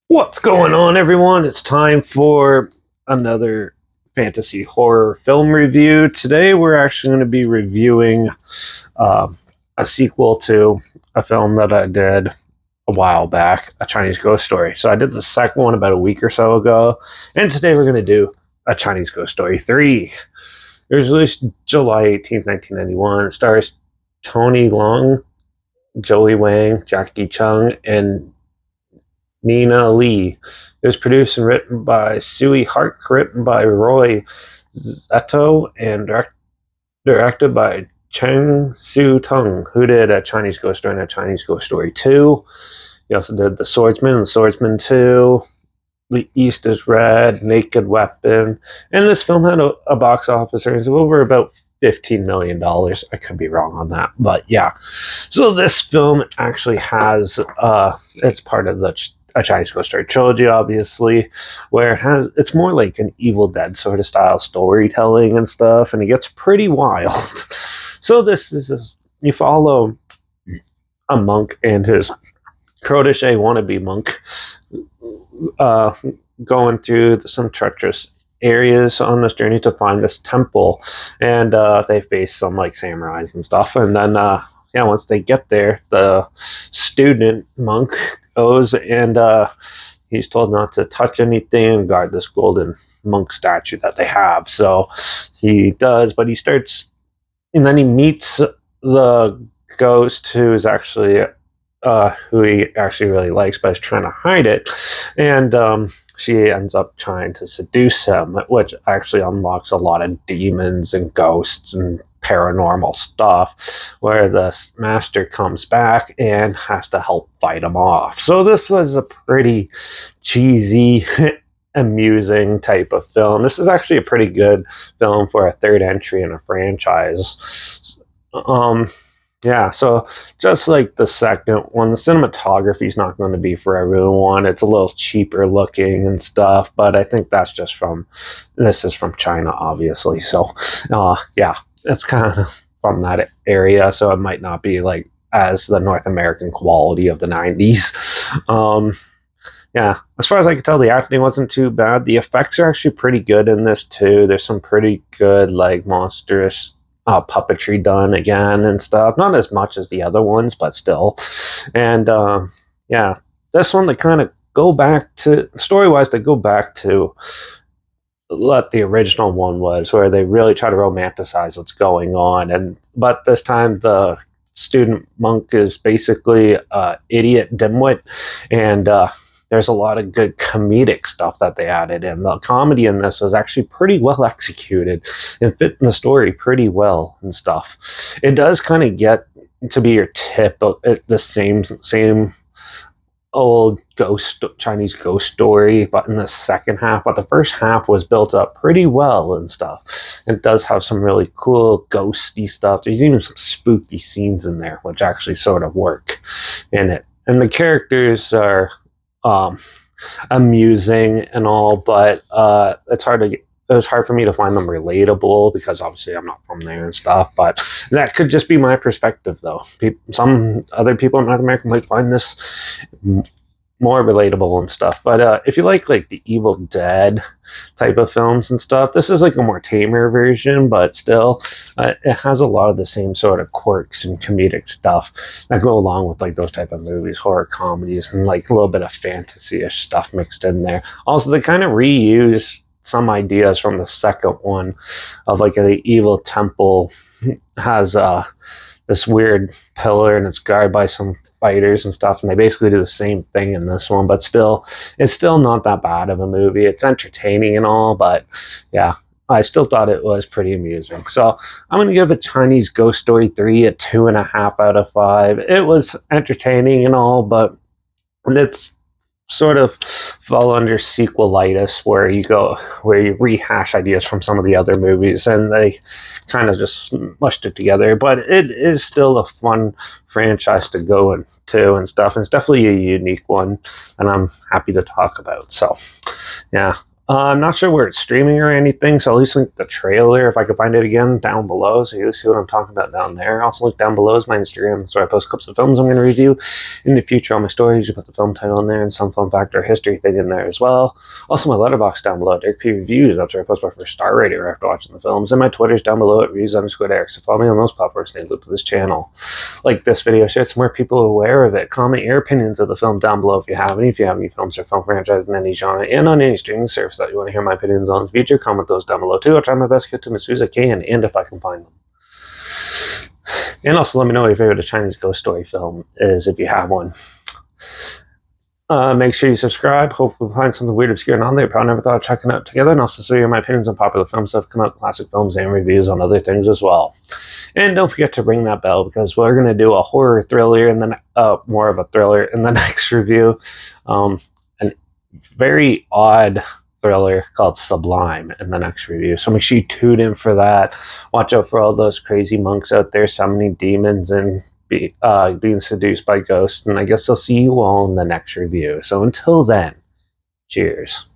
What's going on, everyone? It's time for another fantasy horror film review. Today, we're actually going to be reviewing uh, a sequel to a film that I did a while back, A Chinese Ghost Story. So, I did the second one about a week or so ago, and today we're going to do A Chinese Ghost Story 3. It was released July 18th, 1991. It stars Tony Leung, Joey Wang, Jackie Chung, and Nina Lee. It was produced and written by Sui Hart, written by Roy Zito, and directed by Cheng Su Tung, who did A Chinese Ghost Story and A Chinese Ghost Story 2. He also did The Swordsman and The Swordsman 2, The East is Red, Naked Weapon, and this film had a box office earnings of over about $15 million. I could be wrong on that, but yeah. So this film actually has, it's part of the A Chinese Ghost Story trilogy, obviously, where it's more like an Evil Dead sort of style storytelling and stuff, and it gets pretty wild. So you follow a monk and his protege wannabe monk uh, going through some treacherous areas on this journey to find this temple, and they face some like samurais and stuff, and then once they get there, the student monk goes and he's told not to touch anything and guard this golden monk statue that they have. So he does, but he starts, and then he meets the ghost who is actually who he actually really likes, but is trying to hide it. And she ends up trying to seduce him, which actually unlocks a lot of demons and ghosts and paranormal stuff, where the master comes back and has to help fight him off. So this was a pretty cheesy, amusing type of film. This is actually a pretty good film for a third entry in a franchise. Yeah, so just like the second one, the cinematography is not going to be for everyone. It's a little cheaper looking and stuff, but I think that's just this is from China, obviously. So, yeah, it's kind of from that area, so it might not be like as the North American quality of the 90s. Yeah, as far as I can tell, the acting wasn't too bad. The effects are actually pretty good in this too. There's some pretty good like monstrous puppetry done again and stuff. Not as much as the other ones, but still. And yeah, this one they kind of go back to story wise. They go back to what the original one was, where they really try to romanticize what's going on. And but this time the student monk is basically idiot dimwit, and there's a lot of good comedic stuff that they added in. The comedy in this was actually pretty well executed and fit in the story pretty well and stuff. It does kind of get to be your tip of the same old Chinese ghost story, but in the second half. But the first half was built up pretty well and stuff. It does have some really cool ghosty stuff. There's even some spooky scenes in there, which actually sort of work in it. And the characters are um, amusing and all, but it was hard for me to find them relatable because obviously I'm not from there and stuff. But that could just be my perspective, though. Some other people in North America might find this more relatable and stuff. But if you like the Evil Dead type of films and stuff, this is like a more tamer version, but still, it has a lot of the same sort of quirks and comedic stuff that go along with like those type of movies, horror comedies, and like a little bit of fantasy-ish stuff mixed in there. Also, they kind of reuse some ideas from the second one of like an evil temple has this weird pillar and it's guarded by some fighters and stuff, and they basically do the same thing in this one, but still it's still not that bad of a movie. It's entertaining and all, but yeah, I still thought it was pretty amusing. So I'm going to give A Chinese Ghost Story 3 a 2.5 out of 5. It was entertaining and all, but it's sort of fall under sequelitis, where you rehash ideas from some of the other movies and they kind of just mushed it together. But it is still a fun franchise to go into and stuff, and it's definitely a unique one and I'm happy to talk about. So yeah, I'm not sure where it's streaming or anything, so I'll at least link the trailer if I can find it again down below, so you see what I'm talking about down there. I'll also link down below is my Instagram, so I post clips of films I'm going to review. In the future, on my stories, you put the film title in there and some fun fact or history thing in there as well. Also, my Letterbox down below, Derek P Reviews. That's where I post my first star rating after watching the films. And my Twitter's down below at reviews_Derek. So follow me on those platforms and stay loop to this channel. Like this video, share it so more people are aware of it. Comment your opinions of the film down below if you have any. If you have any films or film franchises in any genre and on any streaming service that you want to hear my opinions on in the future, comment those down below too. I'll try my best to get to them as soon as I can and if I can find them. And also let me know what your favorite Chinese ghost story film is if you have one. Make sure you subscribe. Hopefully we'll find something weird, obscure, and on there. Probably never thought of checking out together. And also share my opinions on popular films that have come out, classic films, and reviews on other things as well. And don't forget to ring that bell because we're going to do a horror thriller and then more of a thriller in the next review. A very odd thriller called Sublime in the next review. So make sure you tune in for that. Watch out for all those crazy monks out there summoning demons and being seduced by ghosts. And I guess I'll see you all in the next review. So until then, cheers.